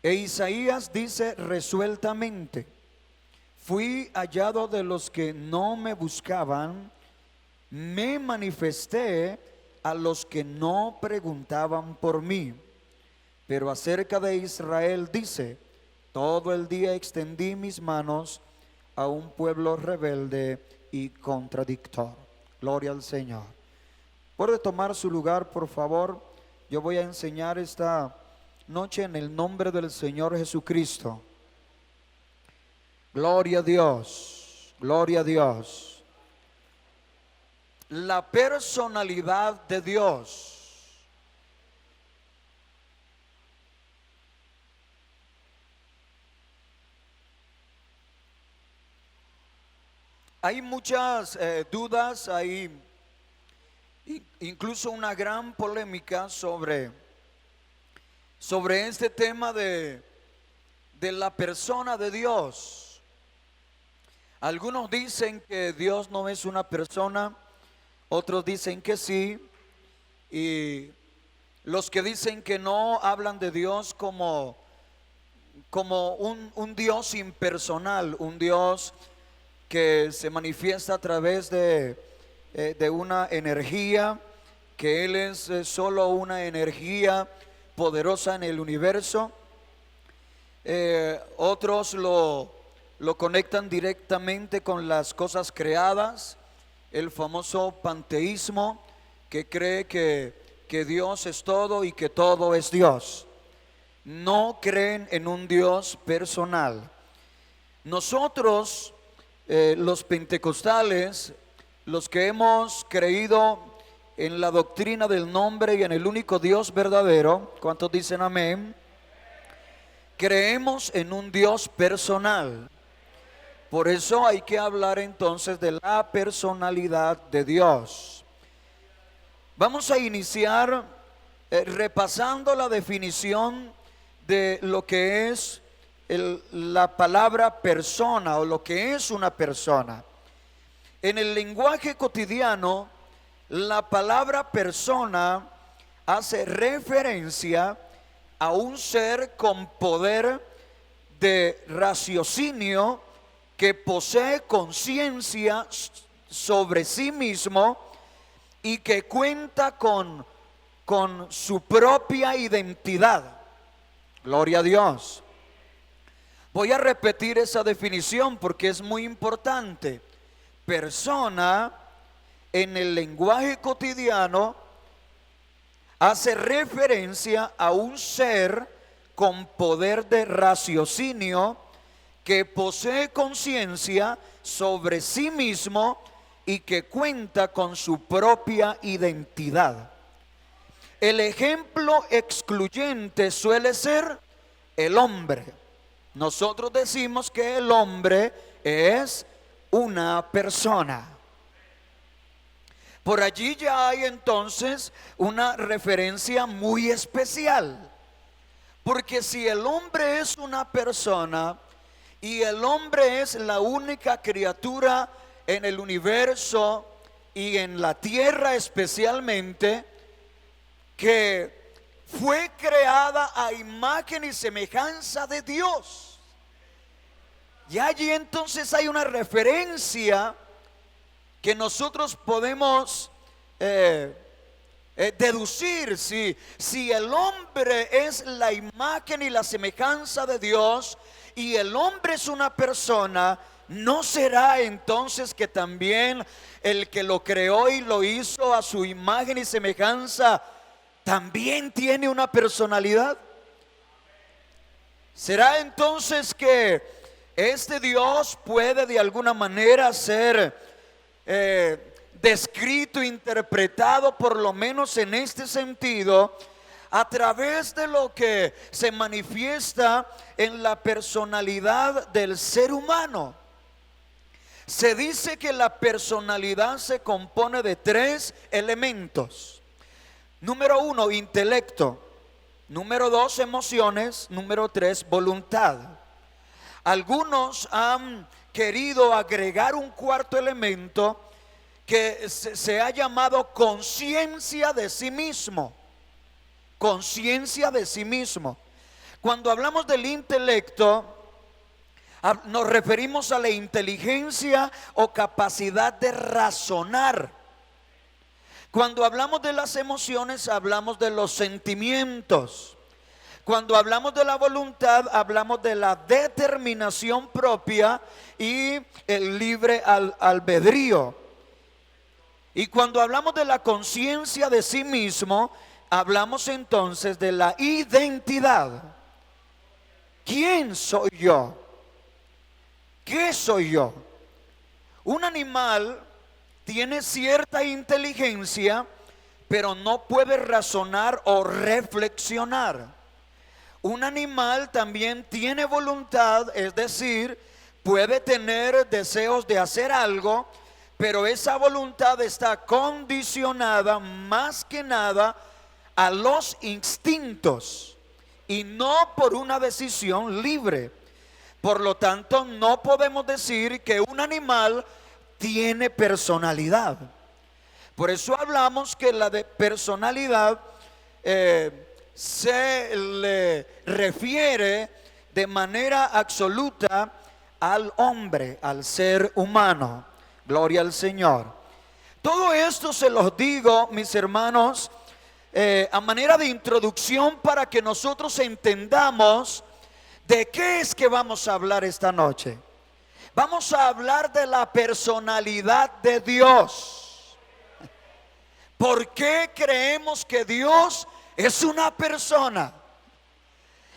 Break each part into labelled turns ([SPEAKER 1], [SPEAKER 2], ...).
[SPEAKER 1] E Isaías dice resueltamente: fui hallado de los que no me buscaban, me manifesté a los que no preguntaban por mí. Pero acerca de Israel dice: todo el día extendí mis manos a un pueblo rebelde y contradictor. Gloria al Señor. Puede tomar su lugar, por favor. Yo voy a enseñar esta noche en el nombre del Señor Jesucristo. Gloria a Dios, gloria a Dios. La personalidad de Dios. Hay muchas dudas, hay incluso una gran polémica sobre este tema de la persona de Dios. Algunos dicen que Dios no es una persona, otros dicen que sí, y los que dicen que no hablan de Dios como un Dios impersonal, un Dios que se manifiesta a través de una energía, que Él es solo una energía poderosa en el universo. Otros lo conectan directamente con las cosas creadas, el famoso panteísmo, que cree que Dios es todo y que todo es Dios. No creen en un Dios personal. Nosotros, los pentecostales, los que hemos creído en la doctrina del nombre y en el único Dios verdadero, ¿cuántos dicen amén? Creemos en un Dios personal. Por eso hay que hablar entonces de la personalidad de Dios. Vamos a iniciar repasando la definición de lo que es la palabra persona, o lo que es una persona. En el lenguaje cotidiano, la palabra persona hace referencia a un ser con poder de raciocinio, que posee conciencia sobre sí mismo y que cuenta con su propia identidad. Gloria a Dios. Voy a repetir esa definición porque es muy importante. Persona, en el lenguaje cotidiano, hace referencia a un ser con poder de raciocinio, que posee conciencia sobre sí mismo y que cuenta con su propia identidad. El ejemplo excluyente suele ser el hombre. Nosotros decimos que el hombre es una persona. Por allí ya hay entonces una referencia muy especial, porque si el hombre es una persona y el hombre es la única criatura en el universo y en la tierra especialmente, que fue creada a imagen y semejanza de Dios, y allí entonces hay una referencia que nosotros podemos deducir. Si el hombre es la imagen y la semejanza de Dios, y el hombre es una persona, ¿no será entonces que también el que lo creó y lo hizo a su imagen y semejanza también tiene una personalidad? ¿Será entonces que este Dios puede de alguna manera ser descrito, interpretado, por lo menos en este sentido, a través de lo que se manifiesta en la personalidad del ser humano? Se dice que la personalidad se compone de 3 elementos. Número 1, intelecto. Número 2, emociones. Número 3, voluntad. Algunos han querido agregar un cuarto elemento que se ha llamado conciencia de sí mismo. Conciencia de sí mismo. Cuando hablamos del intelecto, nos referimos a la inteligencia o capacidad de razonar. Cuando hablamos de las emociones, hablamos de los sentimientos. Cuando hablamos de la voluntad, hablamos de la determinación propia y el libre albedrío. Y cuando hablamos de la conciencia de sí mismo, hablamos entonces de la identidad. ¿Quién soy yo? ¿Qué soy yo? Un animal tiene cierta inteligencia, pero no puede razonar o reflexionar. Un animal también tiene voluntad, es decir, puede tener deseos de hacer algo, pero esa voluntad está condicionada más que nada a los instintos y no por una decisión libre. Por lo tanto, no podemos decir que un animal tiene personalidad. Por eso hablamos que la de personalidad se le refiere de manera absoluta al hombre, al ser humano. Gloria al Señor. Todo esto se los digo, mis hermanos, a manera de introducción para que nosotros entendamos de qué es que vamos a hablar esta noche. Vamos a hablar de la personalidad de Dios. ¿Por qué creemos que Dios es una persona?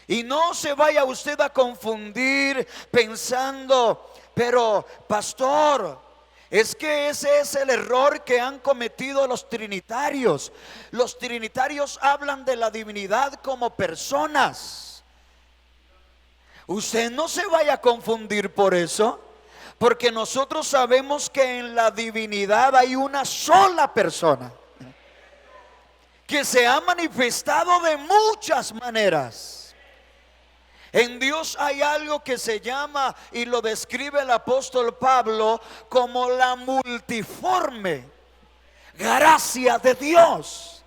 [SPEAKER 1] Y no se vaya usted a confundir pensando, pero pastor, es que ese es el error que han cometido los trinitarios. Los trinitarios hablan de la divinidad como personas. Usted no se vaya a confundir por eso, porque nosotros sabemos que en la divinidad hay una sola persona que se ha manifestado de muchas maneras. En Dios hay algo que se llama, y lo describe el apóstol Pablo, como la multiforme gracia de Dios.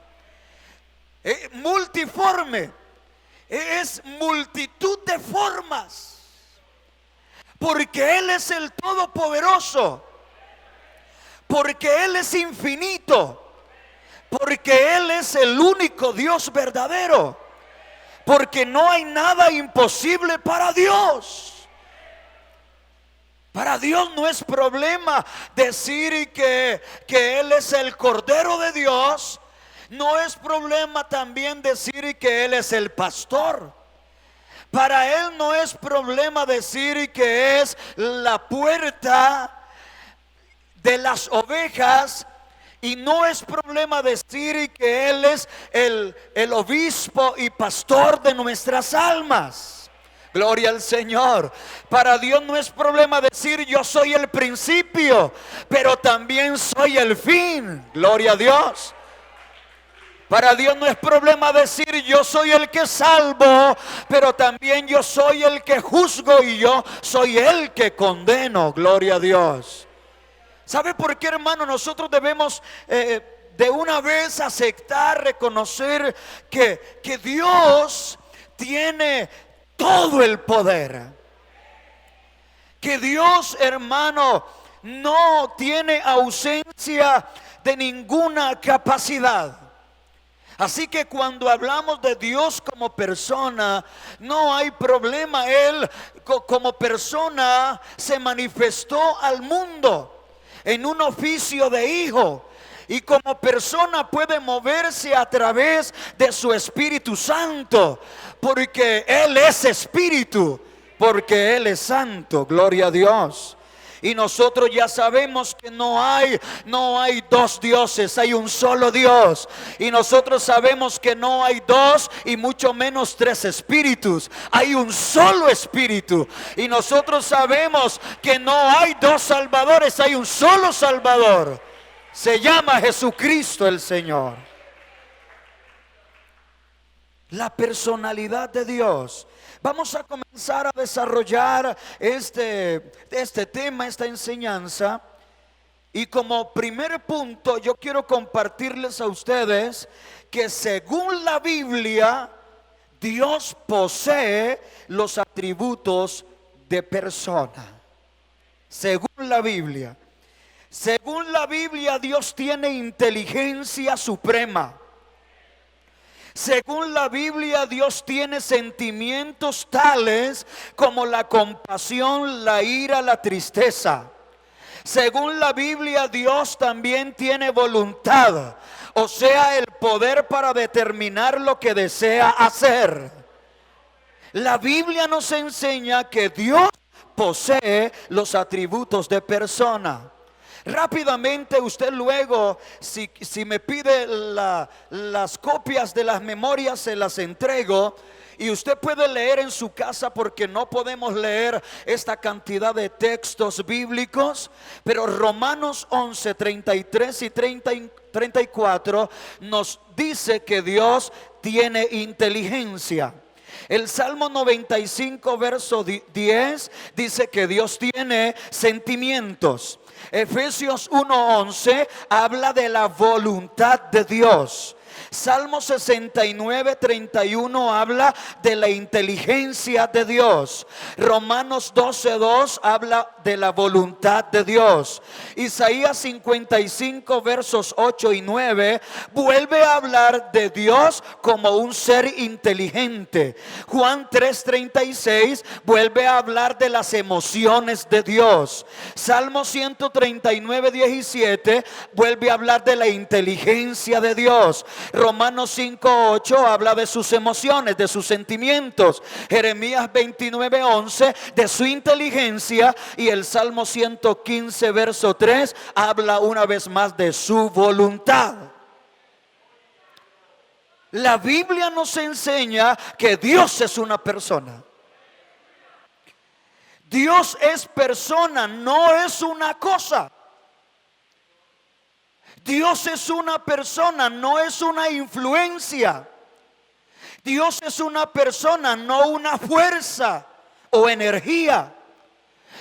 [SPEAKER 1] Multiforme es multitud de formas, porque Él es el Todopoderoso, porque Él es infinito, porque Él es el único Dios verdadero, porque no hay nada imposible para Dios. Para Dios no es problema decir que Él es el Cordero de Dios. No es problema también decir que Él es el pastor. Para Él no es problema decir que es la puerta de las ovejas. Y no es problema decir que Él es el obispo y pastor de nuestras almas. Gloria al Señor. Para Dios no es problema decir yo soy el principio, pero también soy el fin. Gloria a Dios. Para Dios no es problema decir yo soy el que salvo, pero también yo soy el que juzgo y yo soy el que condeno. Gloria a Dios. ¿Sabe por qué, hermano? Nosotros debemos de una vez aceptar, reconocer que Dios tiene todo el poder. Que Dios, hermano, no tiene ausencia de ninguna capacidad. Así que cuando hablamos de Dios como persona, no hay problema. Él como persona se manifestó al mundo en un oficio de hijo, y como persona puede moverse a través de su Espíritu Santo, porque Él es Espíritu, porque Él es Santo. Gloria a Dios. Y nosotros ya sabemos que no hay dos dioses, hay un solo Dios. Y nosotros sabemos que no hay dos y mucho menos tres espíritus, hay un solo Espíritu. Y nosotros sabemos que no hay dos salvadores, hay un solo Salvador. Se llama Jesucristo el Señor. La personalidad de Dios. Vamos a comenzar a desarrollar este tema, esta enseñanza. Y como primer punto, yo quiero compartirles a ustedes que según la Biblia, Dios posee los atributos de persona. Según la Biblia. Según la Biblia, Dios tiene inteligencia suprema. Según la Biblia, Dios tiene sentimientos tales como la compasión, la ira, la tristeza. Según la Biblia, Dios también tiene voluntad, o sea, el poder para determinar lo que desea hacer. La Biblia nos enseña que Dios posee los atributos de persona. Rápidamente usted luego, si me pide las copias de las memorias, se las entrego. Y usted puede leer en su casa, porque no podemos leer esta cantidad de textos bíblicos. Pero Romanos 11, 33 y 34 nos dice que Dios tiene inteligencia. El Salmo 95 verso 10 dice que Dios tiene sentimientos. Efesios 1:11 habla de la voluntad de Dios. Salmo 69, 31 habla de la inteligencia de Dios. Romanos 12:2 habla de la voluntad de Dios. Isaías 55 versos 8 y 9 vuelve a hablar de Dios como un ser inteligente. Juan 3:36 vuelve a hablar de las emociones de Dios. Salmo 139, 17 vuelve a hablar de la inteligencia de Dios. Romanos 5:8 habla de sus emociones, de sus sentimientos. Jeremías 29:11 de su inteligencia. Y el Salmo 115 verso 3 habla una vez más de su voluntad. La Biblia nos enseña que Dios es una persona. Dios es persona, no es una cosa. Dios es una persona, no es una influencia. Dios es una persona, no una fuerza o energía.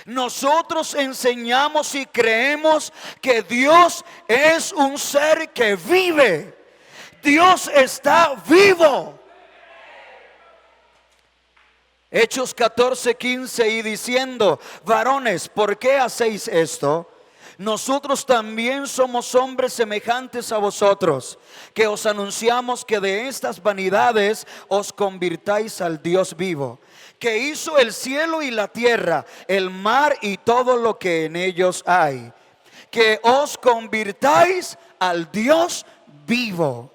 [SPEAKER 1] Nosotros enseñamos y creemos que Dios es un ser que vive. Dios está vivo. Hechos 14:15 y diciendo: varones, ¿por qué hacéis esto? Nosotros también somos hombres semejantes a vosotros, que os anunciamos que de estas vanidades os convirtáis al Dios vivo, que hizo el cielo y la tierra, el mar y todo lo que en ellos hay, que os convirtáis al Dios vivo.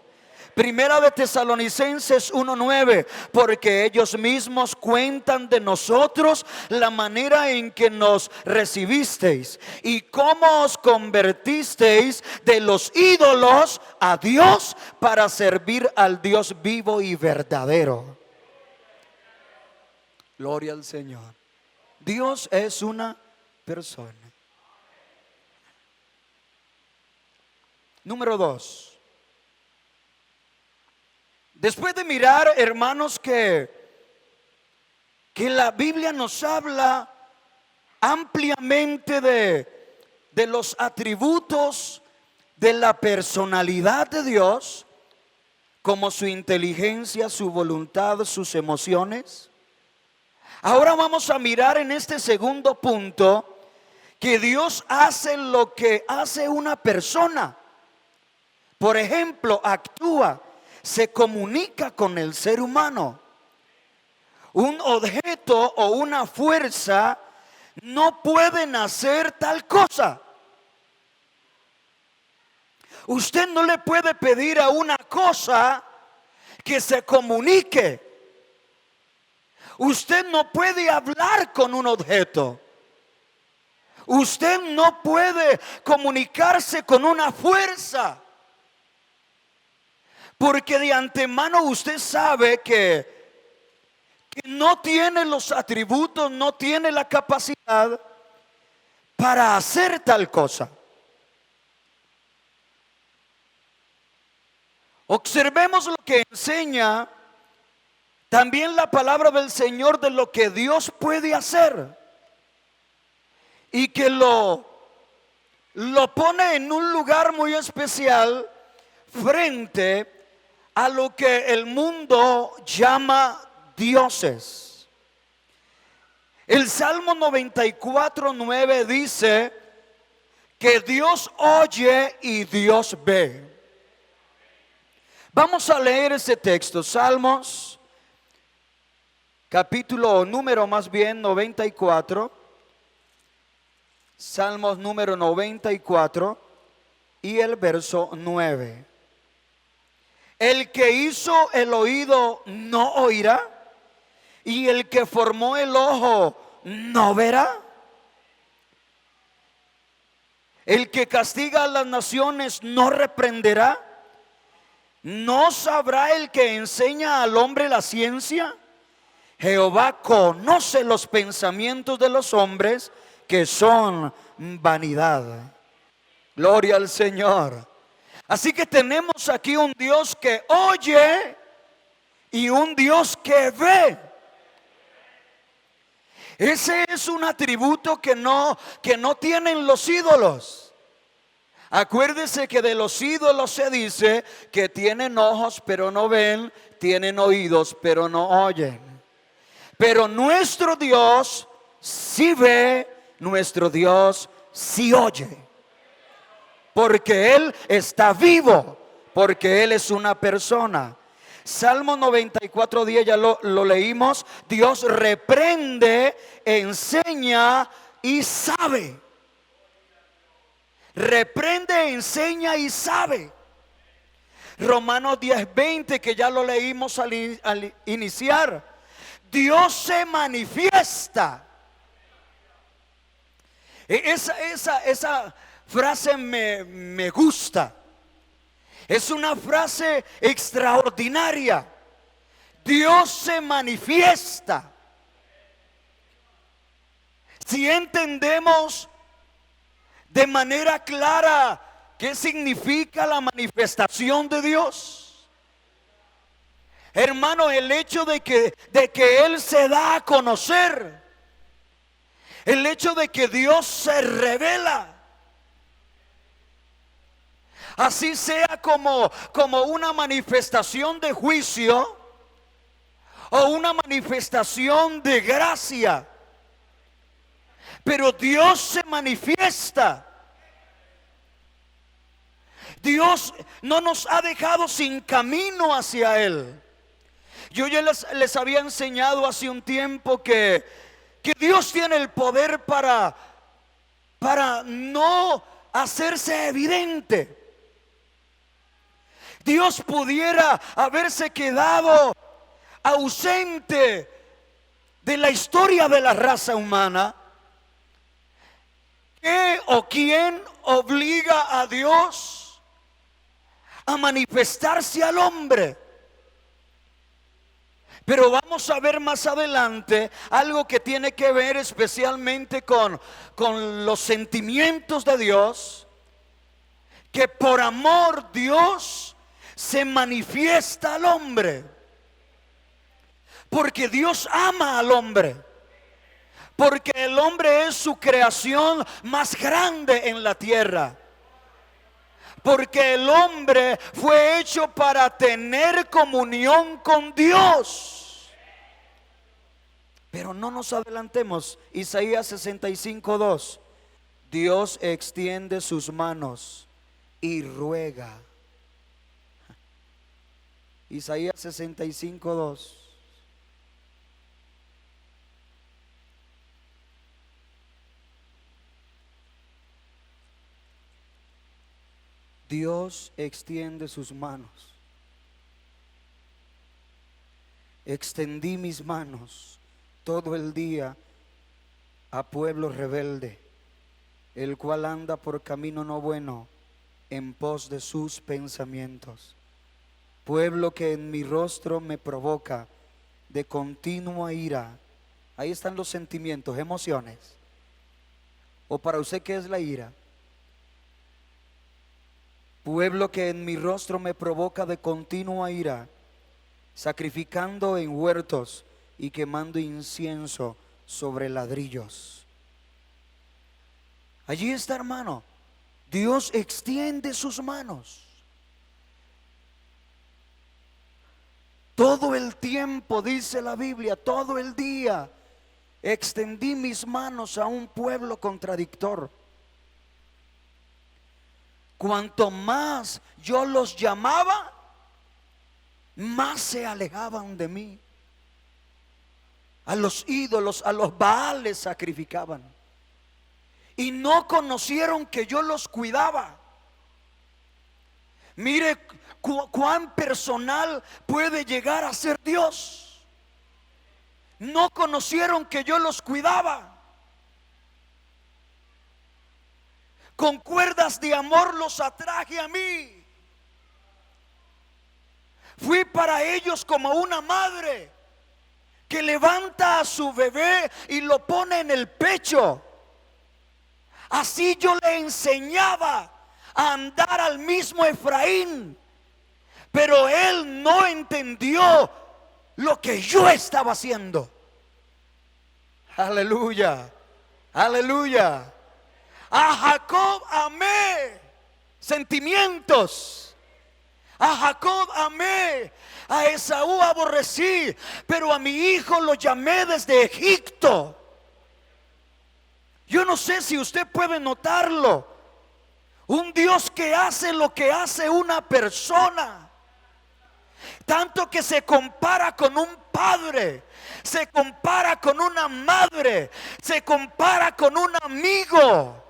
[SPEAKER 1] Primera de Tesalonicenses 1:9, porque ellos mismos cuentan de nosotros la manera en que nos recibisteis y cómo os convertisteis de los ídolos a Dios para servir al Dios vivo y verdadero. Gloria al Señor. Dios es una persona. Número 2. Después de mirar, hermanos, que la Biblia nos habla ampliamente de los atributos de la personalidad de Dios, como su inteligencia, su voluntad, sus emociones. Ahora vamos a mirar en este segundo punto que Dios hace lo que hace una persona. Por ejemplo, actúa, se comunica con el ser humano. Un objeto o una fuerza no pueden hacer tal cosa. Usted no le puede pedir a una cosa que se comunique. Usted no puede hablar con un objeto. Usted no puede comunicarse con una fuerza. Porque de antemano usted sabe que no tiene los atributos, no tiene la capacidad para hacer tal cosa. Observemos lo que enseña también la palabra del Señor de lo que Dios puede hacer. Y que lo pone en un lugar muy especial frente a lo que el mundo llama dioses. El Salmo 94:9 dice que Dios oye y Dios ve. Vamos a leer ese texto, Salmos, capítulo número más bien 94, Salmos número 94 y el verso 9. El que hizo el oído no oirá, y el que formó el ojo no verá. El que castiga a las naciones no reprenderá. ¿No sabrá el que enseña al hombre la ciencia? Jehová conoce los pensamientos de los hombres, que son vanidad. Gloria al Señor. Así que tenemos aquí un Dios que oye y un Dios que ve. Ese es un atributo que no tienen los ídolos. Acuérdese que de los ídolos se dice que tienen ojos pero no ven, tienen oídos pero no oyen. Pero nuestro Dios sí ve, nuestro Dios sí oye. Porque Él está vivo, porque Él es una persona. Salmo 94:10 ya lo leímos. Dios reprende, enseña y sabe. Reprende, enseña y sabe. Romanos 10:20, que ya lo leímos al iniciar. Dios se manifiesta. Esa frase me gusta. Es una frase extraordinaria. Dios se manifiesta. Si entendemos de manera clara qué significa la manifestación de Dios, hermano, el hecho de que Él se da a conocer, el hecho de que Dios se revela, así sea como una manifestación de juicio o una manifestación de gracia, pero Dios se manifiesta. Dios no nos ha dejado sin camino hacia Él. Yo ya les había enseñado hace un tiempo que Dios tiene el poder para no hacerse evidente. Dios pudiera haberse quedado ausente de la historia de la raza humana. ¿Qué o quién obliga a Dios a manifestarse al hombre? Pero vamos a ver más adelante algo que tiene que ver especialmente con los sentimientos de Dios, que por amor Dios se manifiesta al hombre, porque Dios ama al hombre, porque el hombre es su creación más grande en la tierra, porque el hombre fue hecho para tener comunión con Dios. Pero no nos adelantemos. Isaías 65:2. Dios extiende sus manos y ruega. Isaías 65:2. Dios extiende sus manos. Extendí mis manos todo el día a pueblo rebelde, el cual anda por camino no bueno, en pos de sus pensamientos. Pueblo que en mi rostro me provoca de continua ira. Ahí están los sentimientos, emociones. ¿O para usted qué es la ira? Pueblo que en mi rostro me provoca de continua ira, sacrificando en huertos y quemando incienso sobre ladrillos. Allí está, hermano. Dios extiende sus manos. Todo el tiempo, dice la Biblia, todo el día extendí mis manos a un pueblo contradictor. Cuanto más yo los llamaba, más se alejaban de mí. A los ídolos, a los baales sacrificaban. Y no conocieron que yo los cuidaba. Mire cuán personal puede llegar a ser Dios. No conocieron que yo los cuidaba. Con cuerdas de amor los atraje a mí. Fui para ellos como una madre que levanta a su bebé y lo pone en el pecho. Así yo le enseñaba a andar al mismo Efraín, pero él no entendió lo que yo estaba haciendo. Aleluya, aleluya. A Jacob amé, sentimientos. A Jacob amé, a Esaú aborrecí, pero a mi hijo lo llamé desde Egipto. Yo no sé si usted puede notarlo. Un Dios que hace lo que hace una persona. Tanto que se compara con un padre, se compara con una madre, se compara con un amigo.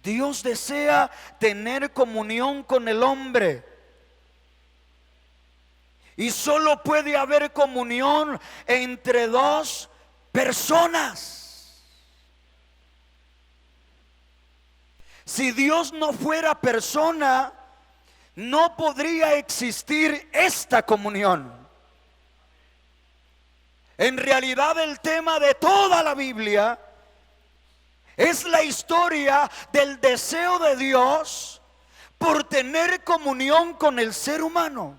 [SPEAKER 1] Dios desea tener comunión con el hombre. Y solo puede haber comunión entre dos personas. Si Dios no fuera persona, no podría existir esta comunión. En realidad, el tema de toda la Biblia es la historia del deseo de Dios por tener comunión con el ser humano.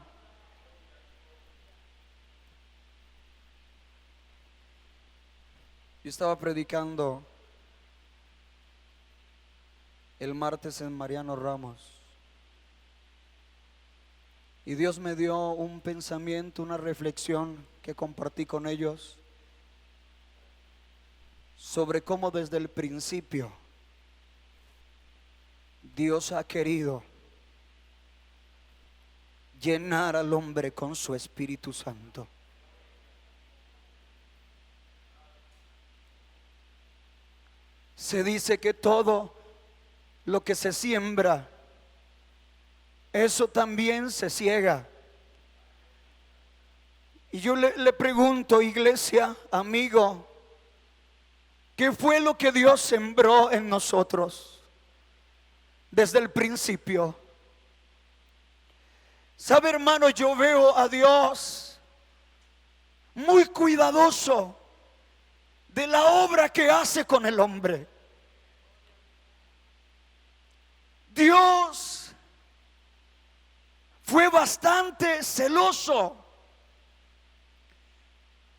[SPEAKER 1] Yo estaba predicando el martes en Mariano Ramos y Dios me dio un pensamiento, una reflexión que compartí con ellos sobre cómo desde el principio Dios ha querido llenar al hombre con su Espíritu Santo. Se dice que todo lo que se siembra, eso también se ciega. Y yo le pregunto, iglesia, amigo, ¿qué fue lo que Dios sembró en nosotros desde el principio? ¿Sabe, hermano? Yo veo a Dios muy cuidadoso de la obra que hace con el hombre. Dios fue bastante celoso,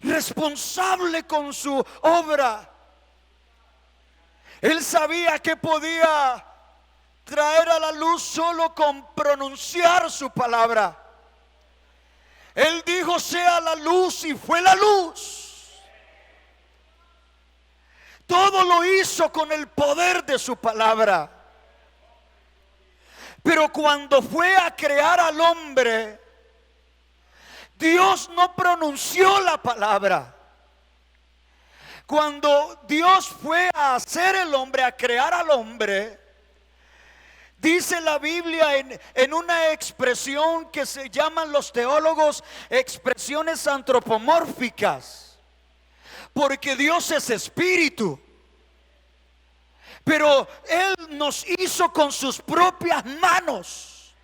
[SPEAKER 1] responsable con su obra. Él sabía que podía traer a la luz solo con pronunciar su palabra. Él dijo: sea la luz, y fue la luz. Todo lo hizo con el poder de su palabra. Pero cuando fue a crear al hombre, Dios no pronunció la palabra. Cuando Dios fue a hacer el hombre, a crear al hombre, dice la Biblia en una expresión que se llaman los teólogos expresiones antropomórficas. Porque Dios es espíritu. Pero Él nos hizo con sus propias manos.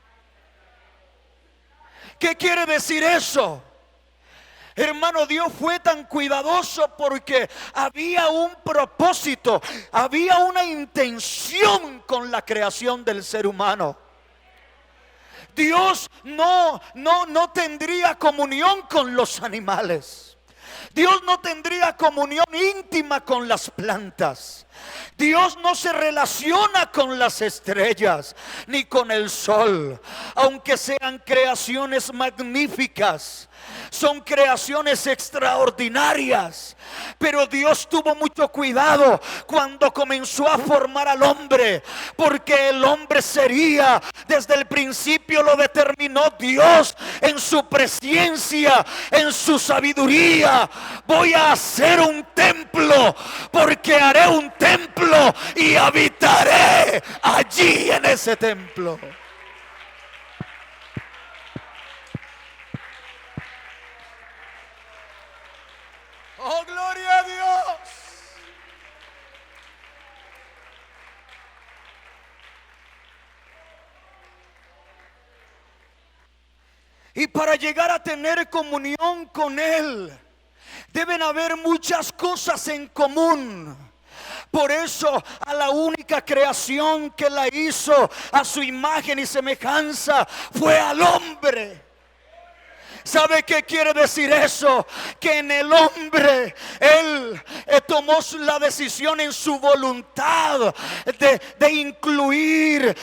[SPEAKER 1] ¿Qué quiere decir eso? Hermano, Dios fue tan cuidadoso porque había un propósito, había una intención con la creación del ser humano. Dios no tendría comunión con los animales. Dios no tendría comunión íntima con las plantas. Dios no se relaciona con las estrellas ni con el sol, aunque sean creaciones magníficas. Son creaciones extraordinarias, pero Dios tuvo mucho cuidado cuando comenzó a formar al hombre, porque el hombre sería, desde el principio lo determinó Dios en su presencia, en su sabiduría. Voy a hacer un templo, porque haré un templo y habitaré allí en ese templo. Oh, gloria a Dios. Y para llegar a tener comunión con Él, deben haber muchas cosas en común. Por eso a la única creación que la hizo a su imagen y semejanza fue al hombre. ¿Sabe qué quiere decir eso? Que en el hombre Él tomó la decisión en su voluntad de incluir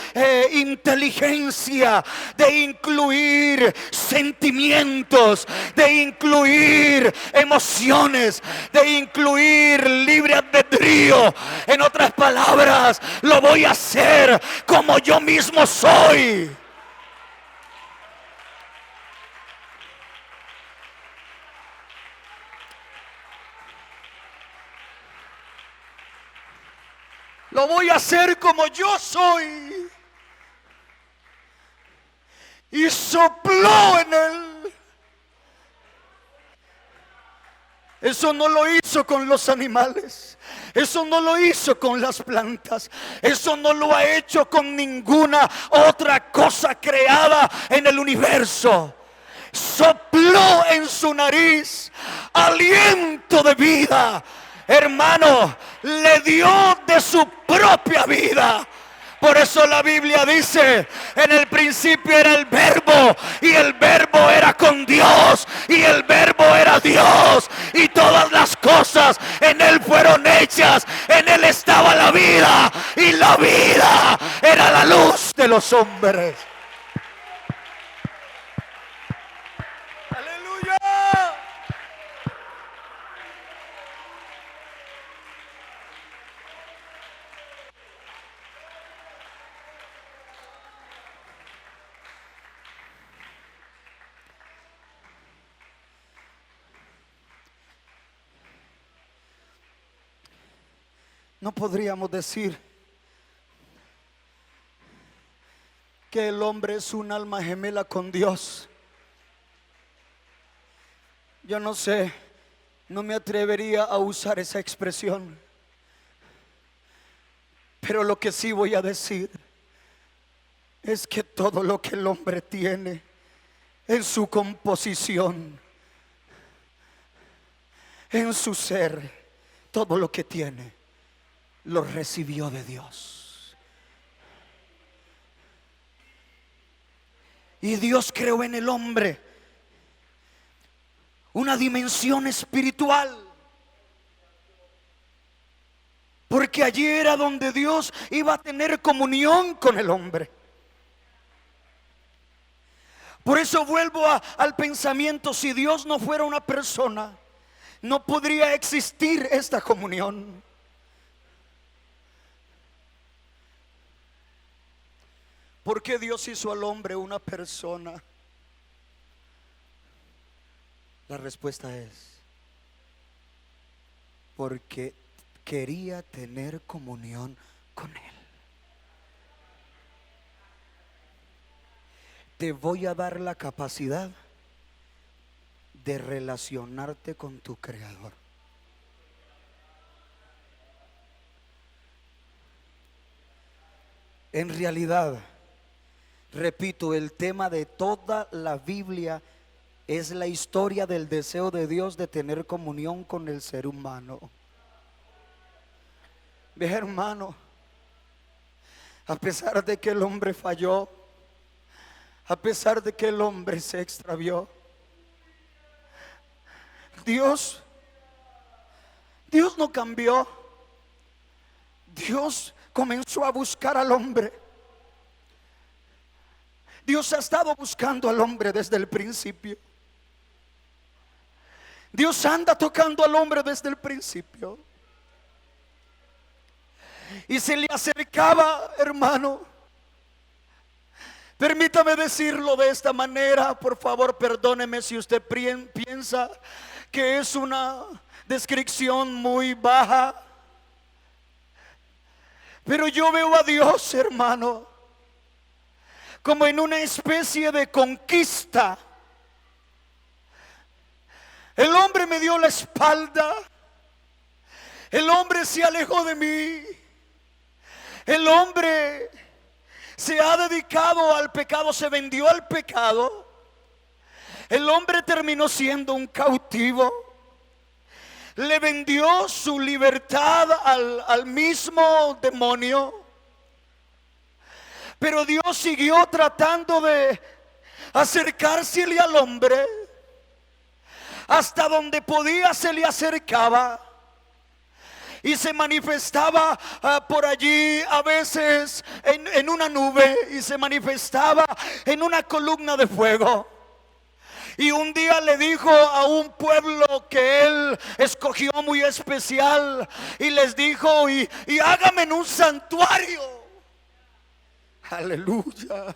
[SPEAKER 1] inteligencia, de incluir sentimientos, de incluir emociones, de incluir libre albedrío. En otras palabras, lo voy a hacer como yo mismo soy. Lo voy a hacer como yo soy. Y sopló en él. Eso no lo hizo con los animales. Eso no lo hizo con las plantas. Eso no lo ha hecho con ninguna otra cosa creada en el universo. Sopló en su nariz aliento de vida. Hermano, le dio de su propia vida. Por eso la Biblia dice: en el principio era el verbo, y el verbo era con Dios, y el verbo era Dios, y todas las cosas en Él fueron hechas. En Él estaba la vida, y la vida era la luz de los hombres. ¡Aleluya! No podríamos decir que el hombre es un alma gemela con Dios. Yo no sé, no me atrevería a usar esa expresión. Pero lo que sí voy a decir es que todo lo que el hombre tiene en su composición, en su ser, todo lo que tiene, lo recibió de Dios. Y Dios creó en el hombre una dimensión espiritual, porque allí era donde Dios iba a tener comunión con el hombre. Por eso vuelvo al pensamiento: si Dios no fuera una persona, no podría existir esta comunión. ¿Por qué Dios hizo al hombre una persona? La respuesta es: porque quería tener comunión con Él. Te voy a dar la capacidad de relacionarte con tu Creador. En realidad, repito, el tema de toda la Biblia es la historia del deseo de Dios de tener comunión con el ser humano. Ve, hermano, a pesar de que el hombre falló, a pesar de que el hombre se extravió, Dios no cambió. Dios comenzó a buscar al hombre. Dios ha estado buscando al hombre desde el principio. Dios anda tocando al hombre desde el principio. Y se le acercaba, hermano. Permítame decirlo de esta manera, por favor, perdóneme si usted piensa que es una descripción muy baja. Pero yo veo a Dios, hermano, como en una especie de conquista. El hombre me dio la espalda. El hombre se alejó de mí. El hombre se ha dedicado al pecado, se vendió al pecado. El hombre terminó siendo un cautivo. Le vendió su libertad al mismo demonio. Pero Dios siguió tratando de acercársele al hombre. Hasta donde podía se le acercaba. Y se manifestaba por allí, a veces en una nube, y se manifestaba en una columna de fuego. Y un día le dijo a un pueblo que él escogió muy especial, y les dijo: y hágame en un santuario. Aleluya.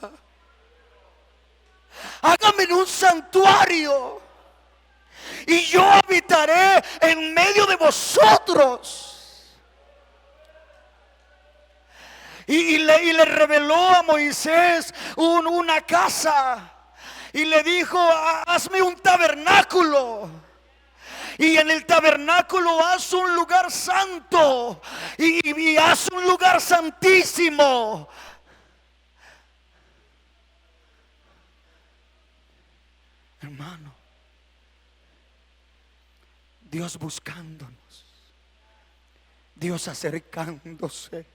[SPEAKER 1] Hágame en un santuario, y yo habitaré en medio de vosotros. Y le reveló a Moisés una casa. Y le dijo: hazme un tabernáculo. Y en el tabernáculo haz un lugar santo. Y haz un lugar santísimo. Hermano, Dios buscándonos, Dios acercándose.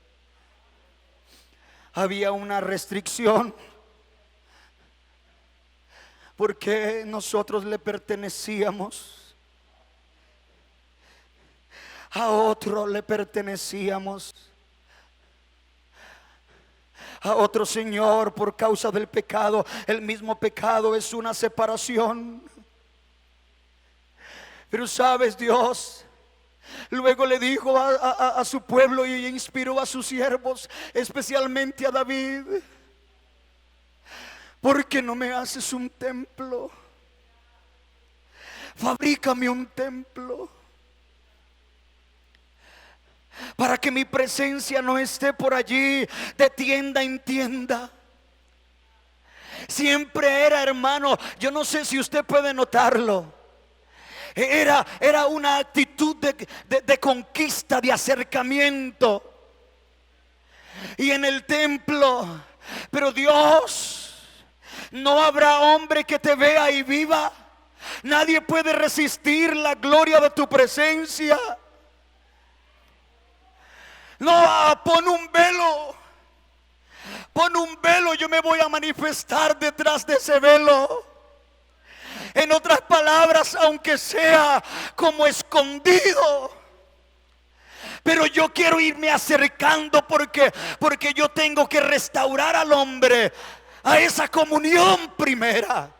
[SPEAKER 1] Había una restricción, porque nosotros le pertenecíamos, a otro le pertenecíamos, a otro señor, por causa del pecado. El mismo pecado es una separación. Pero sabes, Dios luego le dijo a su pueblo, y inspiró a sus siervos, especialmente a David: ¿por qué no me haces un templo? Fabrícame un templo, para que mi presencia no esté por allí de tienda en tienda. Siempre era, hermano, yo no sé si usted puede notarlo, era una actitud de conquista, de acercamiento. Y en el templo, pero Dios, no habrá hombre que te vea y viva. Nadie puede resistir la gloria de tu presencia. No, pon un velo. Pon un velo, yo me voy a manifestar detrás de ese velo. En otras palabras, aunque sea como escondido, pero yo quiero irme acercando, porque yo tengo que restaurar al hombre a esa comunión primera.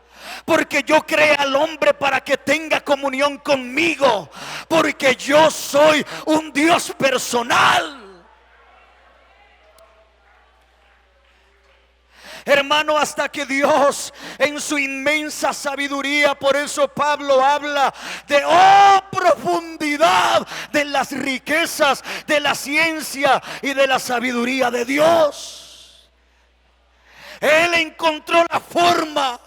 [SPEAKER 1] Porque yo creé al hombre para que tenga comunión conmigo, porque yo soy un Dios personal. Hermano, hasta que Dios en su inmensa sabiduría, por eso Pablo habla de profundidad de las riquezas, de la ciencia y de la sabiduría de Dios. Él encontró la forma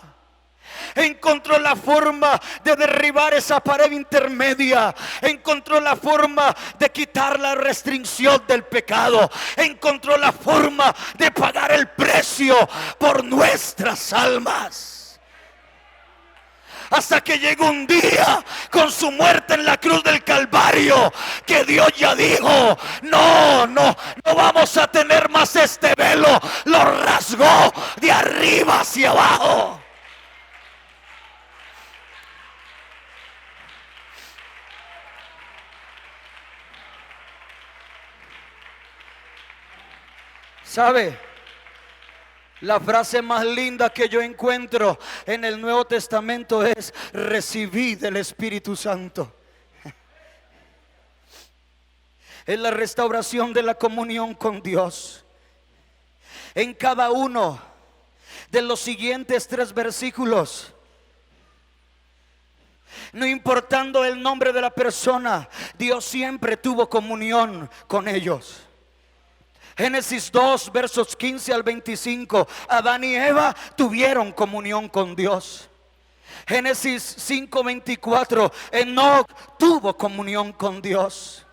[SPEAKER 1] de derribar esa pared intermedia. Encontró la forma de quitar la restricción del pecado. Encontró la forma de pagar el precio por nuestras almas. Hasta que llegó un día, con su muerte en la cruz del Calvario, que Dios ya dijo: no vamos a tener más este velo. Lo rasgó de arriba hacia abajo. ¿Sabe? La frase más linda que yo encuentro en el Nuevo Testamento es: recibid del Espíritu Santo. Es la restauración de la comunión con Dios. En cada uno de los siguientes 3 versículos, no importando el nombre de la persona, Dios siempre tuvo comunión con ellos. Génesis 2, versos 15 al 25, Adán y Eva tuvieron comunión con Dios. Génesis 5, 24, Enoc tuvo comunión con Dios.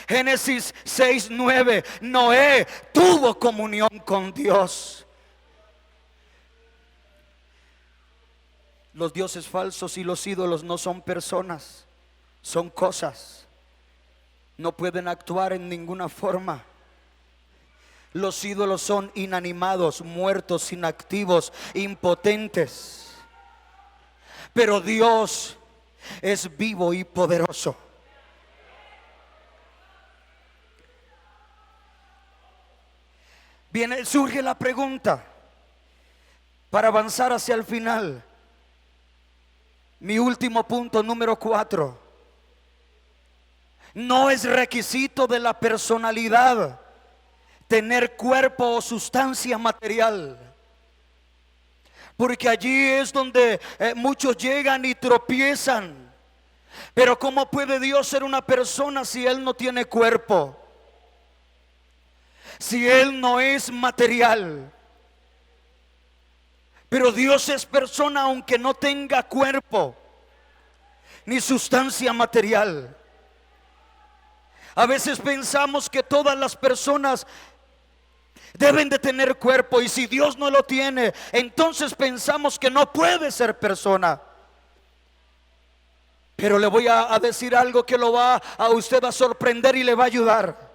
[SPEAKER 1] Génesis 6, 9, Noé tuvo comunión con Dios. Los dioses falsos y los ídolos no son personas, son cosas. No pueden actuar en ninguna forma. Los ídolos son inanimados, muertos, inactivos, impotentes. Pero Dios es vivo y poderoso. Viene, surge la pregunta para avanzar hacia el final. Mi último punto, número 4. No es requisito de la personalidad tener cuerpo o sustancia material, porque allí es donde muchos llegan y tropiezan. Pero ¿cómo puede Dios ser una persona si Él no tiene cuerpo? Si Él no es material. Pero Dios es persona aunque no tenga cuerpo ni sustancia material. A veces pensamos que todas las personas deben de tener cuerpo, y si Dios no lo tiene, entonces pensamos que no puede ser persona. Pero le voy a decir algo que lo va a usted a sorprender y le va a ayudar.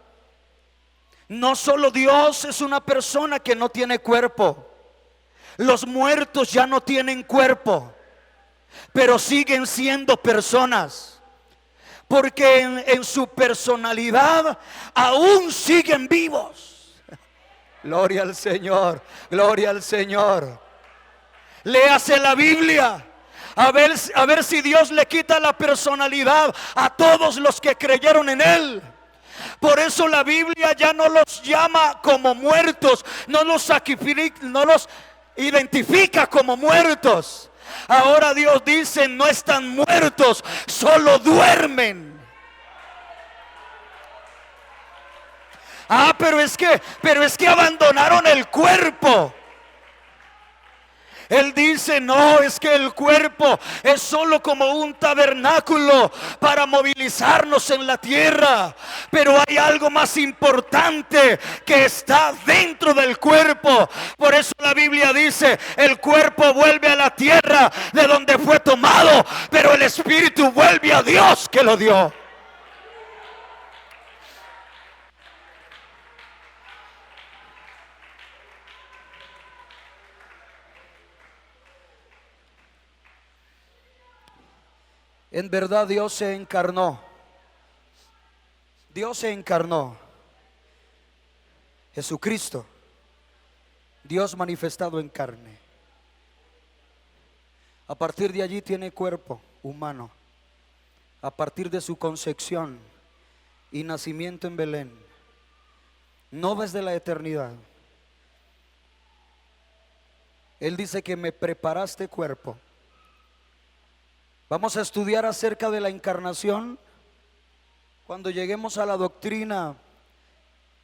[SPEAKER 1] No solo Dios es una persona que no tiene cuerpo. Los muertos ya no tienen cuerpo, pero siguen siendo personas, porque en su personalidad aún siguen vivos. Gloria al Señor, gloria al Señor. Léase la Biblia, a ver si Dios le quita la personalidad a todos los que creyeron en Él. Por eso la Biblia ya no los llama como muertos, no los identifica como muertos. Ahora Dios dice: no están muertos, solo duermen. Pero es que abandonaron el cuerpo. Él dice: no, es que el cuerpo es solo como un tabernáculo para movilizarnos en la tierra, pero hay algo más importante que está dentro del cuerpo. Por eso la Biblia dice: el cuerpo vuelve a la tierra de donde fue tomado, pero el espíritu vuelve a Dios que lo dio. En verdad Dios se encarnó. Dios se encarnó. Jesucristo, Dios manifestado en carne. A partir de allí tiene cuerpo humano. A partir de su concepción y nacimiento en Belén, no desde la eternidad. Él dice que me preparaste cuerpo. Vamos a estudiar acerca de la encarnación cuando lleguemos a la doctrina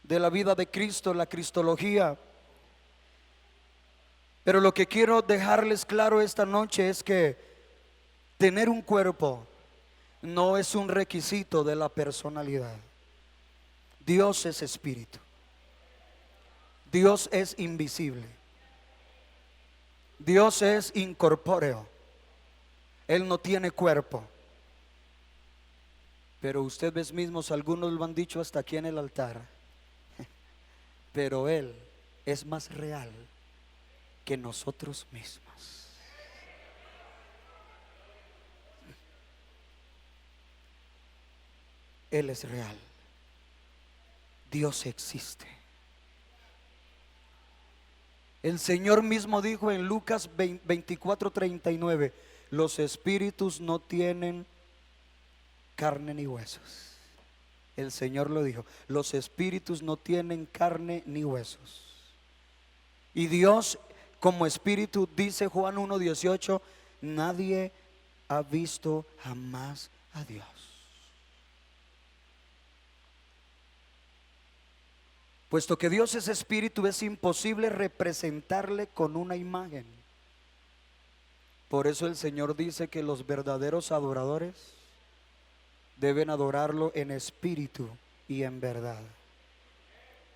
[SPEAKER 1] de la vida de Cristo, la cristología. Pero lo que quiero dejarles claro esta noche es que tener un cuerpo no es un requisito de la personalidad. Dios es espíritu. Dios es invisible. Dios es incorpóreo. Él no tiene cuerpo. Pero ustedes mismos, algunos lo han dicho hasta aquí en el altar, pero Él es más real que nosotros mismos. Él es real. Dios existe. El Señor mismo dijo en Lucas 24:39, los espíritus no tienen carne ni huesos. El Señor lo dijo, los espíritus no tienen carne ni huesos. Y Dios como espíritu, dice Juan 1:18, nadie ha visto jamás a Dios. Puesto que Dios es espíritu, es imposible representarle con una imagen. Por eso el Señor dice que los verdaderos adoradores deben adorarlo en espíritu y en verdad.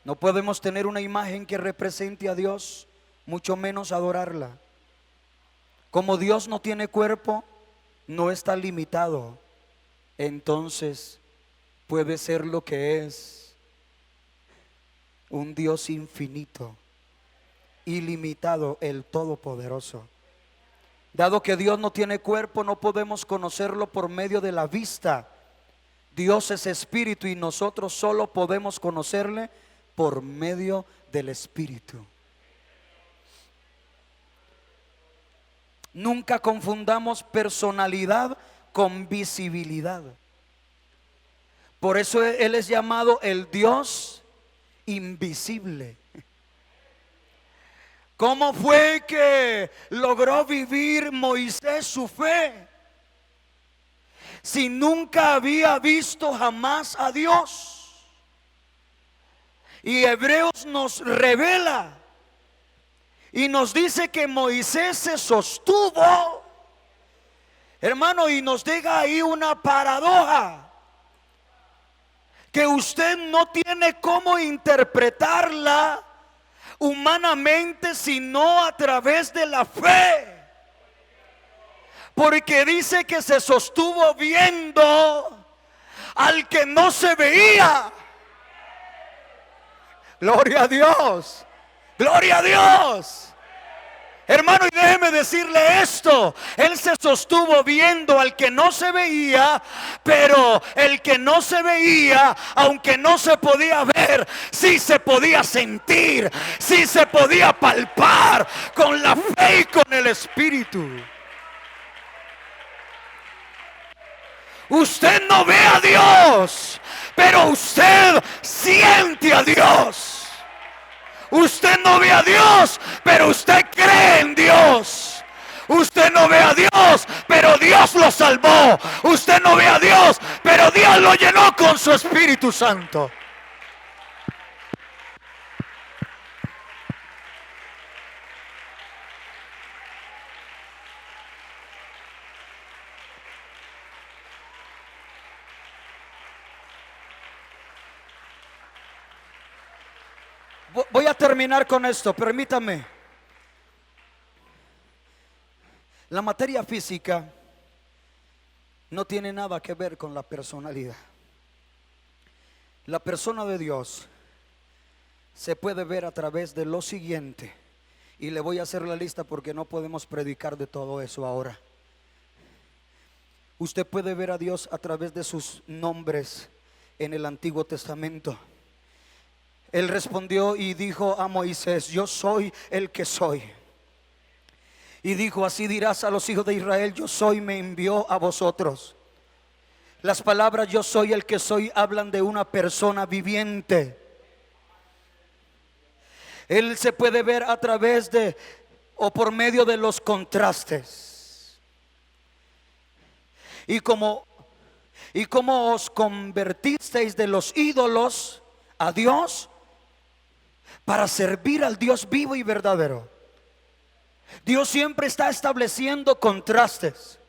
[SPEAKER 1] No podemos tener una imagen que represente a Dios, mucho menos adorarla. Como Dios no tiene cuerpo, no está limitado, entonces puede ser lo que es un Dios infinito, ilimitado, el Todopoderoso. Dado que Dios no tiene cuerpo, no podemos conocerlo por medio de la vista. Dios es espíritu y nosotros solo podemos conocerle por medio del espíritu. Nunca confundamos personalidad con visibilidad. Por eso Él es llamado el Dios invisible. ¿Cómo fue que logró vivir Moisés su fe si nunca había visto jamás a Dios? Y Hebreos nos revela y nos dice que Moisés se sostuvo, hermano, y nos deja ahí una paradoja que usted no tiene cómo interpretarla humanamente, sino a través de la fe. Porque dice que se sostuvo viendo al que no se veía. Gloria a Dios, gloria a Dios. Hermano, y déjeme decirle esto, Él se sostuvo viendo al que no se veía, pero el que no se veía, aunque no se podía ver, sí se podía sentir, sí se podía palpar con la fe y con el Espíritu. Usted no ve a Dios, pero usted siente a Dios. Usted no ve a Dios, pero usted cree en Dios. Usted no ve a Dios, pero Dios lo salvó. Usted no ve a Dios, pero Dios lo llenó con su Espíritu Santo. Voy a terminar con esto, permítame. La materia física no tiene nada que ver con la personalidad. La persona de Dios se puede ver a través de lo siguiente, y le voy a hacer la lista porque no podemos predicar de todo eso ahora. Usted puede ver a Dios a través de sus nombres en el Antiguo Testamento. Él respondió y dijo a Moisés: yo soy el que soy. Y dijo: así dirás a los hijos de Israel, yo soy, me envió a vosotros. Las palabras yo soy el que soy hablan de una persona viviente. Él se puede ver a través de o por medio de los contrastes. Y como os convertisteis de los ídolos a Dios para servir al Dios vivo y verdadero. Dios siempre está estableciendo contrastes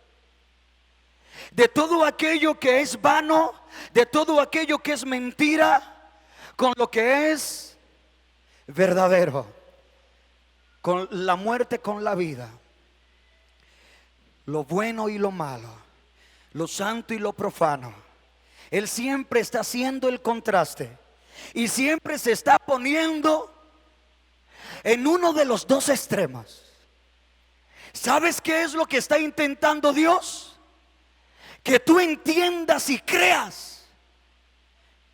[SPEAKER 1] de todo aquello que es vano, de todo aquello que es mentira, con lo que es verdadero, con la muerte, con la vida, lo bueno y lo malo, lo santo y lo profano. Él siempre está haciendo el contraste y siempre se está poniendo en uno de los dos extremos. ¿Sabes qué es lo que está intentando Dios? Que tú entiendas y creas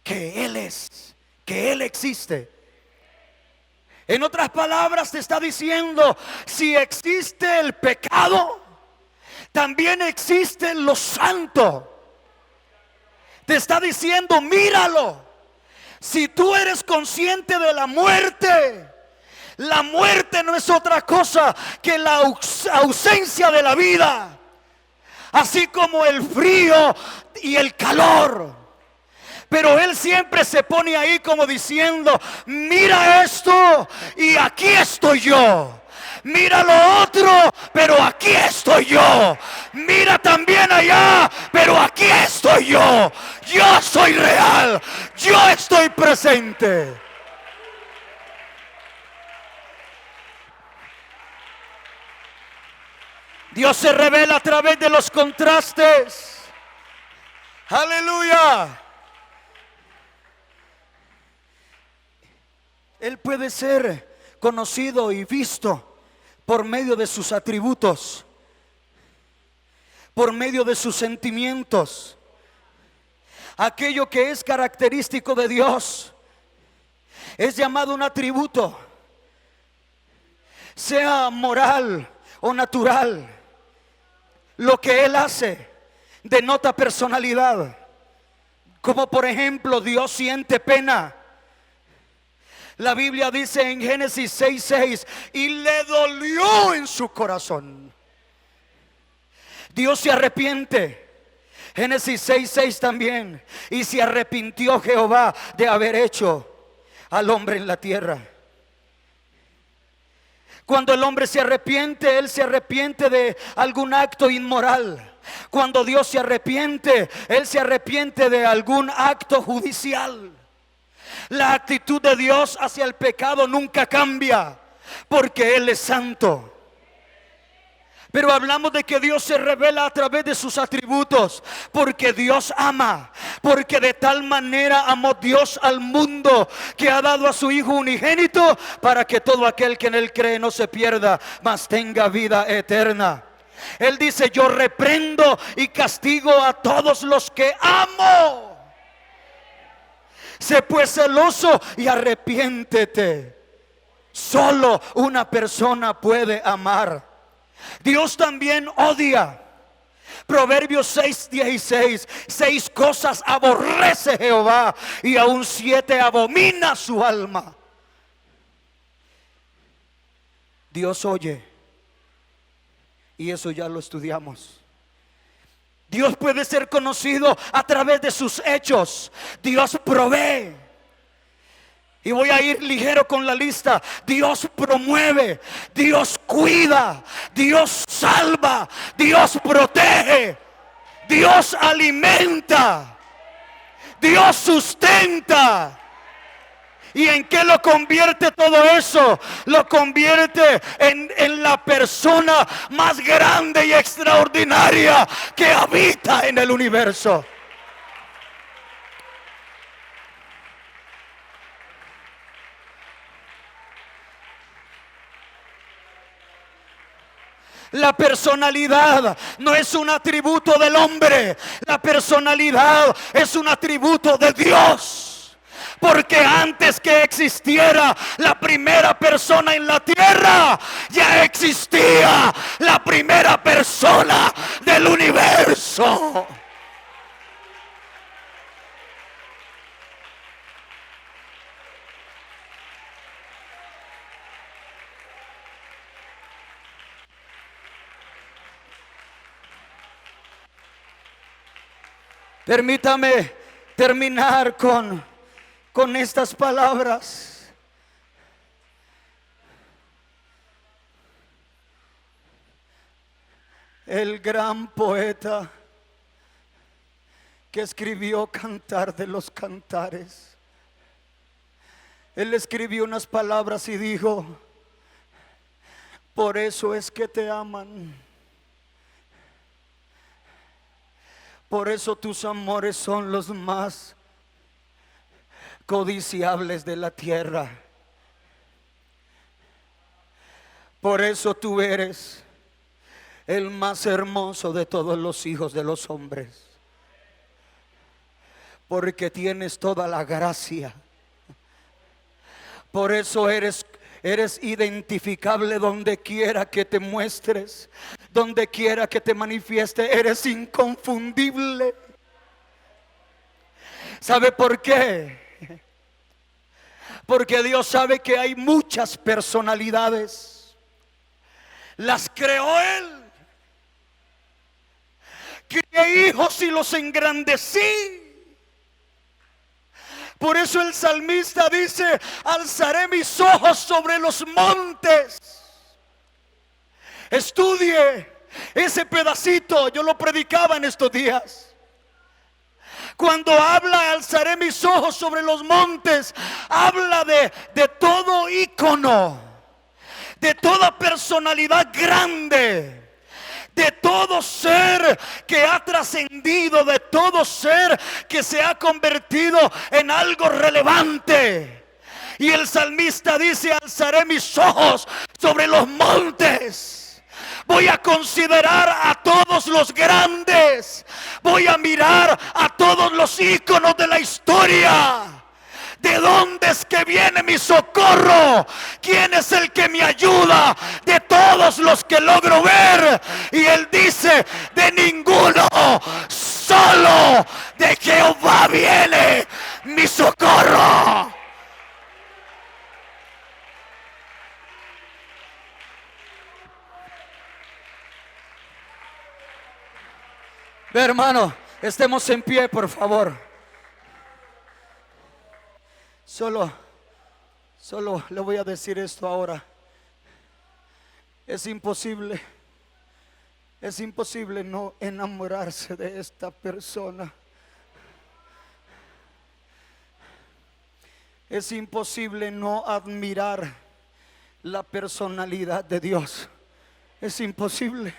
[SPEAKER 1] que Él es, que Él existe, En otras palabras, te está diciendo, si existe el pecado, también existe lo santo. Te está diciendo, míralo. Si tú eres consciente de la muerte no es otra cosa que la ausencia de la vida, así como el frío y el calor. Pero Él siempre se pone ahí como diciendo, mira esto y aquí estoy yo. Mira lo otro, pero aquí estoy yo. Mira también allá, pero aquí estoy yo. Yo soy real, yo estoy presente. Dios se revela a través de los contrastes. Aleluya. Él puede ser conocido y visto por medio de sus atributos, por medio de sus sentimientos. Aquello que es característico de Dios es llamado un atributo, sea moral o natural. Lo que Él hace denota personalidad. Como por ejemplo, Dios siente pena. La Biblia dice en Génesis 6:6, y le dolió en su corazón. Dios se arrepiente. Génesis 6:6 también. Y se arrepintió Jehová de haber hecho al hombre en la tierra. Cuando el hombre se arrepiente, él se arrepiente de algún acto inmoral. Cuando Dios se arrepiente, Él se arrepiente de algún acto judicial. La actitud de Dios hacia el pecado nunca cambia, porque Él es santo. Pero hablamos de que Dios se revela a través de sus atributos, porque Dios ama, porque de tal manera amó Dios al mundo, que ha dado a su Hijo unigénito, para que todo aquel que en Él cree no se pierda, mas tenga vida eterna. Él dice, yo reprendo y castigo a todos los que amo. Sé pues celoso y arrepiéntete. Solo una persona puede amar. Dios también odia. Proverbios 6:16. 6 cosas aborrece Jehová, y aún 7 abomina su alma. Dios oye, y eso ya lo estudiamos. Dios puede ser conocido a través de sus hechos. Dios provee. Y voy a ir ligero con la lista. Dios promueve, Dios cuida, Dios salva, Dios protege, Dios alimenta, Dios sustenta. ¿Y en qué lo convierte todo eso? Lo convierte en la persona más grande y extraordinaria que habita en el universo. La personalidad no es un atributo del hombre. La personalidad es un atributo de Dios. Porque antes que existiera la primera persona en la tierra, ya existía la primera persona del universo. Permítame terminar con estas palabras. El gran poeta que escribió Cantar de los Cantares, él escribió unas palabras y dijo: por eso es que te aman. Por eso tus amores son los más codiciables de la tierra. Por eso tú eres el más hermoso de todos los hijos de los hombres. Porque tienes toda la gracia. Por eso eres Eres identificable donde quiera que te muestres, donde quiera que te manifieste. Eres inconfundible. ¿Sabe por qué? Porque Dios sabe que hay muchas personalidades. Las creó Él. Crié hijos y los engrandecí. Por eso el salmista dice: alzaré mis ojos sobre los montes. Estudie ese pedacito, yo lo predicaba en estos días. Cuando habla alzaré mis ojos sobre los montes, habla de todo ícono, de toda personalidad grande, de todo ser que ha trascendido, de todo ser que se ha convertido en algo relevante. Y el salmista dice: alzaré mis ojos sobre los montes. Voy a considerar a todos los grandes. Voy a mirar a todos los íconos de la historia. ¿De dónde es que viene mi socorro? ¿Quién es el que me ayuda? De todos los que logro ver. Y él dice: de ninguno, solo de Jehová viene mi socorro. Ve, hermano, estemos en pie, por favor. Solo le voy a decir esto ahora. Es imposible no enamorarse de esta persona. Es imposible no admirar la personalidad de Dios. Es imposible.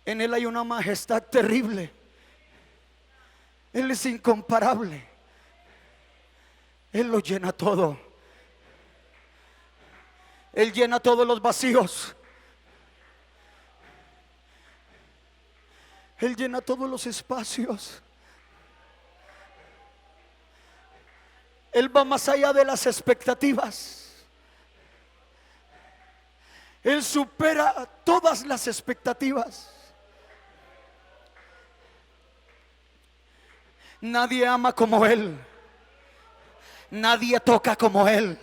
[SPEAKER 1] En Él hay una majestad terrible. Él es incomparable. Él lo llena todo. Él llena todos los vacíos. Él llena todos los espacios. Él va más allá de las expectativas. Él supera todas las expectativas. Nadie ama como Él. Nadie toca como Él.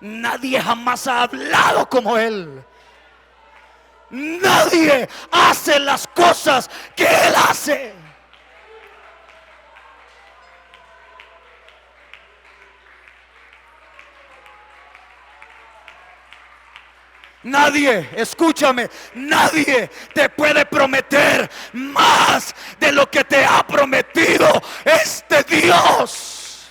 [SPEAKER 1] Nadie jamás ha hablado como Él. Nadie hace las cosas que Él hace. Nadie, escúchame, nadie te puede prometer más de lo que te ha prometido este Dios.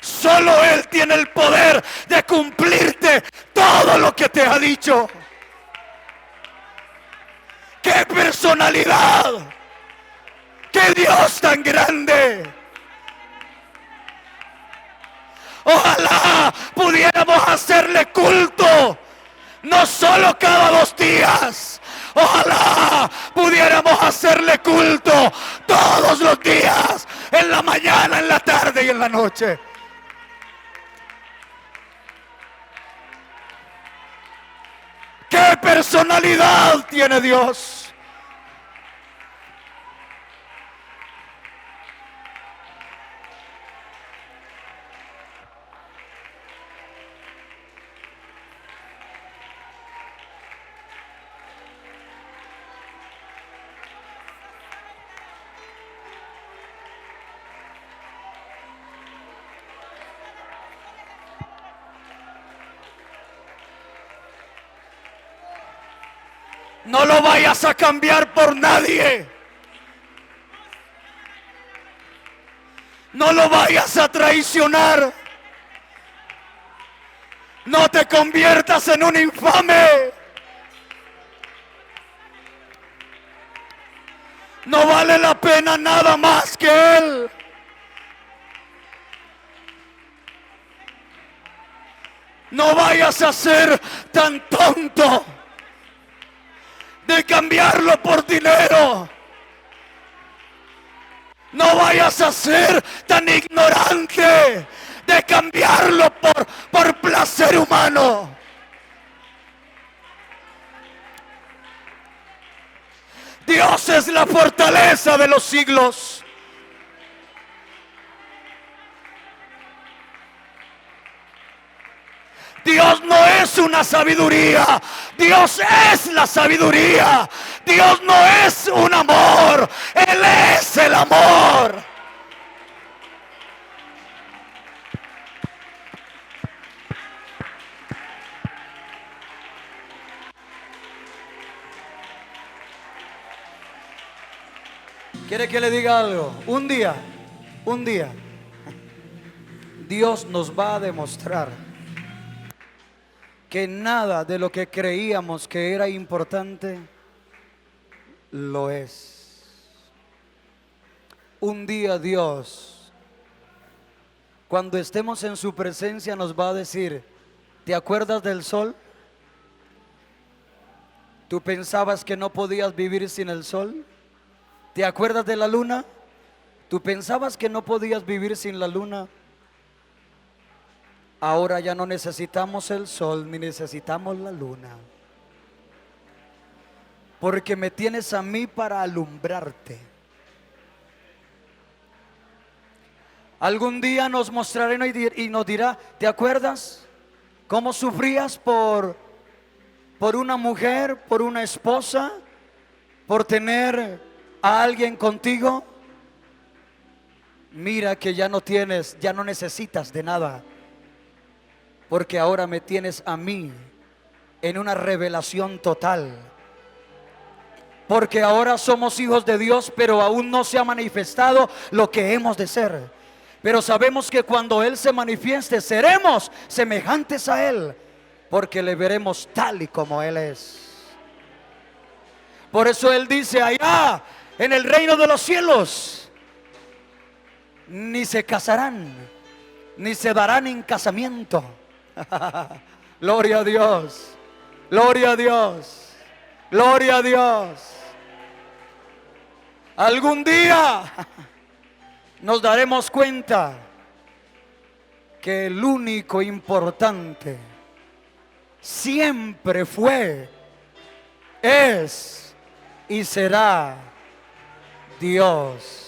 [SPEAKER 1] Solo Él tiene el poder de cumplirte todo lo que te ha dicho. ¡Qué personalidad! ¡Qué Dios tan grande! Ojalá pudiéramos hacerle culto, no solo cada 2 días. Ojalá pudiéramos hacerle culto todos los días, en la mañana, en la tarde y en la noche. ¿Qué personalidad tiene Dios? No lo vayas a cambiar por nadie. No lo vayas a traicionar. No te conviertas en un infame. No vale la pena nada más que Él. No vayas a ser tan tonto de cambiarlo por dinero. No vayas a ser tan ignorante de cambiarlo por placer humano. Dios es la fortaleza de los siglos. Dios no es una sabiduría, Dios es la sabiduría. Dios no es un amor, Él es el amor. ¿Quiere que le diga algo? Un día, Dios nos va a demostrar que nada de lo que creíamos que era importante lo es. Un día Dios, cuando estemos en su presencia, nos va a decir: ¿te acuerdas del sol? ¿Tú pensabas que no podías vivir sin el sol? ¿Te acuerdas de la luna? ¿Tú pensabas que no podías vivir sin la luna? Ahora ya no necesitamos el sol ni necesitamos la luna, porque me tienes a mí para alumbrarte. Algún día nos mostrará y nos dirá: ¿te acuerdas cómo sufrías por una mujer, por una esposa, por tener a alguien contigo? Mira que ya no tienes, ya no necesitas de nada, porque ahora me tienes a mí en una revelación total. Porque ahora somos hijos de Dios, pero aún no se ha manifestado lo que hemos de ser. Pero sabemos que cuando Él se manifieste, seremos semejantes a Él, porque le veremos tal y como Él es. Por eso Él dice: allá en el reino de los cielos ni se casarán, ni se darán en casamiento. Gloria a Dios, gloria a Dios, gloria a Dios. Algún día nos daremos cuenta que el único importante siempre fue, es y será Dios.